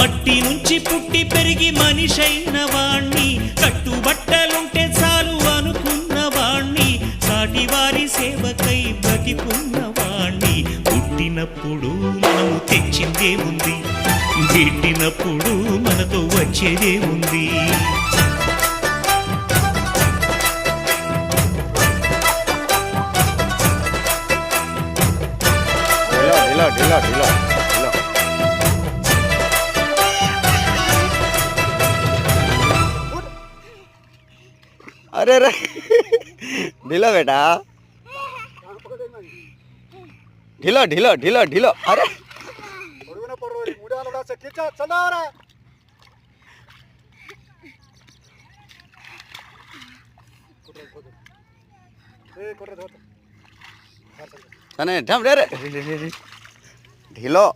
మట్టి నుంచి పుట్టి పెరిగి మనిషైన వాణ్ణి, కట్టుబట్టలుంటే చాలు అనుకున్న వాణ్ణి, సాటి వారి సేవకై బ్రతికున్న వాణ్ణి. పుట్టినప్పుడు మనము తెచ్చిందేముంది, గిట్టినప్పుడు మనతో వచ్చేదేముంది. अरे रे ढीलो बेटा, ढीलो ढीलो ढीलो ढीलो. अरे ढम रे ढीलो.